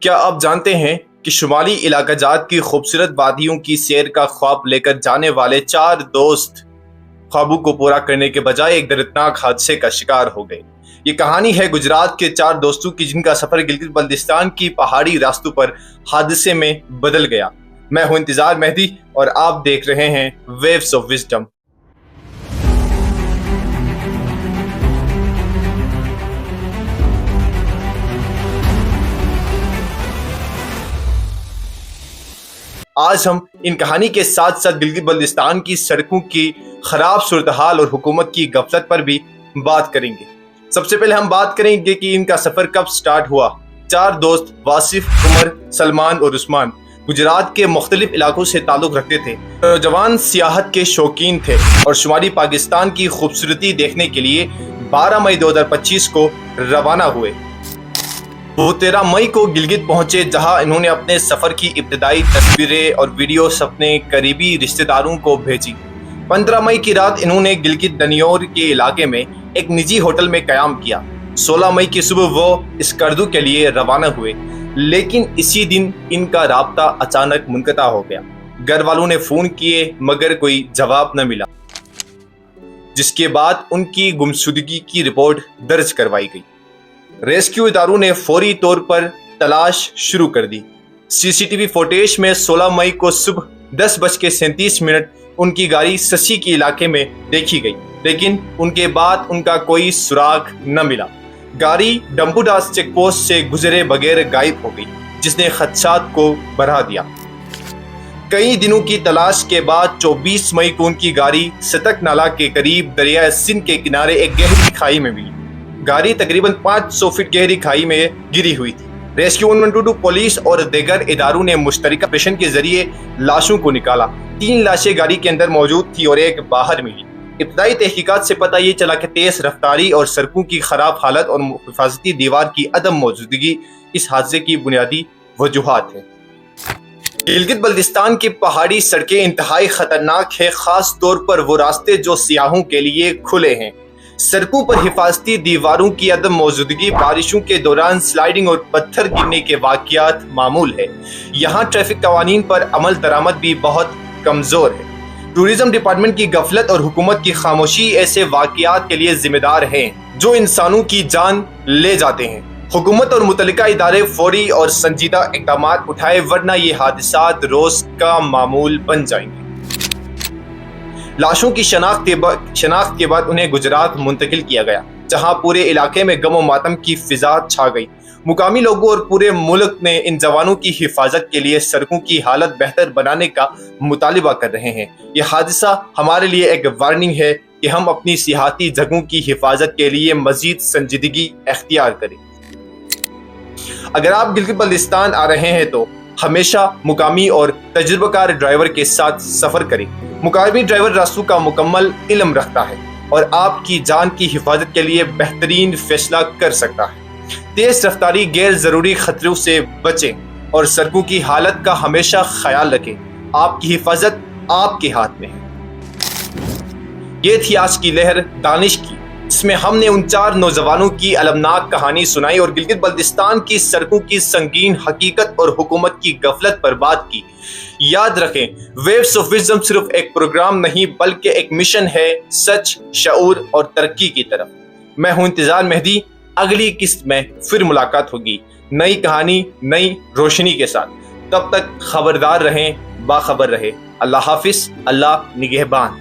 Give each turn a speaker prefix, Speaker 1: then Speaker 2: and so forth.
Speaker 1: کیا آپ جانتے ہیں کہ شمالی علاقہ جات کی خوبصورت وادیوں کی سیر کا خواب لے کر جانے والے 4 دوست خوابوں کو پورا کرنے کے بجائے ایک دردناک حادثے کا شکار ہو گئے۔ یہ کہانی ہے گجرات کے 4 دوستوں کی جن کا سفر گلگت بلتستان کی پہاڑی راستوں پر حادثے میں بدل گیا۔ میں ہوں انتظار مہدی اور آپ دیکھ رہے ہیں ویوز آف وزڈم۔ آج ہم ان کہانی کے ساتھ ساتھ گلگت بلتستان کی سڑکوں کی خراب صورتحال اور حکومت کی غفلت پر بھی بات کریں گے۔ سب سے پہلے ہم بات کریں گے کہ ان کا سفر کب سٹارٹ ہوا۔ 4 دوست واصف، عمر، سلمان اور عثمان گجرات کے مختلف علاقوں سے تعلق رکھتے تھے۔ نوجوان سیاحت کے شوقین تھے اور شمالی پاکستان کی خوبصورتی دیکھنے کے لیے 12 مئی 2025 کو روانہ ہوئے۔ وہ 13 مئی کو گلگت پہنچے، جہاں انہوں نے اپنے سفر کی ابتدائی تصویریں اور ویڈیوز اپنے قریبی رشتہ داروں کو بھیجی۔ 15 مئی کی رات انہوں نے گلگت دنیور کے علاقے میں ایک نجی ہوٹل میں قیام کیا۔ 16 مئی کی صبح وہ اسکردو کے لیے روانہ ہوئے، لیکن اسی دن ان کا رابطہ اچانک منقطع ہو گیا۔ گھر والوں نے فون کیے مگر کوئی جواب نہ ملا، جس کے بعد ان کی گمشدگی کی رپورٹ درج کروائی گئی۔ ریسکیو اداروں نے فوری طور پر تلاش شروع کر دی۔ CCTV فوٹیج میں 16 مئی کو صبح 10:37 ان کی گاڑی سسی کے علاقے میں دیکھی گئی، لیکن ان کے بعد ان کا کوئی سراغ نہ ملا۔ گاڑی ڈمپوڈاس چیک پوسٹ سے گزرے بغیر غائب ہو گئی، جس نے خدشات کو بڑھا دیا۔ کئی دنوں کی تلاش کے بعد 24 مئی کو ان کی گاڑی ستک نالہ کے قریب دریائے سندھ کے کنارے ایک گہری کھائی میں ملی۔ گاڑی تقریباً 500 فٹ گہری کھائی میں گری ہوئی تھی۔ ریسکیو 112 پولیس اور دیگر اداروں نے مشترکہ آپریشن کے ذریعے لاشوں کو نکالا۔ 3 لاشیں گاڑی کے اندر موجود تھی اور ایک باہر ملی۔ ابتدائی تحقیقات سے پتہ یہ چلا کہ تیز رفتاری اور سڑکوں کی خراب حالت اور حفاظتی دیوار کی عدم موجودگی اس حادثے کی بنیادی وجوہات ہیں۔ گلگت بلتستان کی پہاڑی سڑکیں انتہائی خطرناک ہیں، خاص طور پر وہ راستے جو سیاحوں کے لیے کھلے ہیں۔ سڑکوں پر حفاظتی دیواروں کی عدم موجودگی، بارشوں کے دوران سلائڈنگ اور پتھر گرنے کے واقعات معمول ہے۔ یہاں ٹریفک قوانین پر عمل درآمد بھی بہت کمزور ہے۔ ٹورزم ڈپارٹمنٹ کی غفلت اور حکومت کی خاموشی ایسے واقعات کے لیے ذمہ دار ہیں جو انسانوں کی جان لے جاتے ہیں۔ حکومت اور متعلقہ ادارے فوری اور سنجیدہ اقدامات اٹھائے، ورنہ یہ حادثات روز کا معمول بن جائیں گے۔ لاشوں کی شناخت کے بعد انہیں گجرات منتقل کیا گیا، جہاں پورے علاقے میں غم و ماتم کی فضا چھا گئی۔ مقامی لوگوں اور پورے ملک نے ان جوانوں کی حفاظت کے لیے سڑکوں کی حالت بہتر بنانے کا مطالبہ کر رہے ہیں۔ یہ حادثہ ہمارے لیے ایک وارننگ ہے کہ ہم اپنی سیاحتی جگہوں کی حفاظت کے لیے مزید سنجیدگی اختیار کریں۔ اگر آپ گلگت بلتستان آ رہے ہیں تو ہمیشہ مقامی اور تجربہ کار ڈرائیور کے ساتھ سفر کریں۔ مقامی ڈرائیور راستوں کا مکمل علم رکھتا ہے اور آپ کی جان کی حفاظت کے لیے بہترین فیصلہ کر سکتا ہے۔ تیز رفتاری، غیر ضروری خطروں سے بچیں اور سڑکوں کی حالت کا ہمیشہ خیال رکھیں۔ آپ کی حفاظت آپ کے ہاتھ میں ہے۔ یہ تھی آج کی لہر دانش کی، جس میں ہم نے ان 4 نوجوانوں کی المناک کہانی سنائی اور گلگت بلتستان کی سڑکوں کی سنگین حقیقت اور حکومت کی غفلت پر بات کی۔ یاد رکھیں، ویوز آف وزڈم صرف ایک پروگرام نہیں بلکہ ایک مشن ہے، سچ، شعور اور ترقی کی طرف۔ میں ہوں انتظار مہدی، اگلی قسط میں پھر ملاقات ہوگی، نئی کہانی، نئی روشنی کے ساتھ۔ تب تک خبردار رہیں، باخبر رہیں۔ اللہ حافظ، اللہ نگہبان۔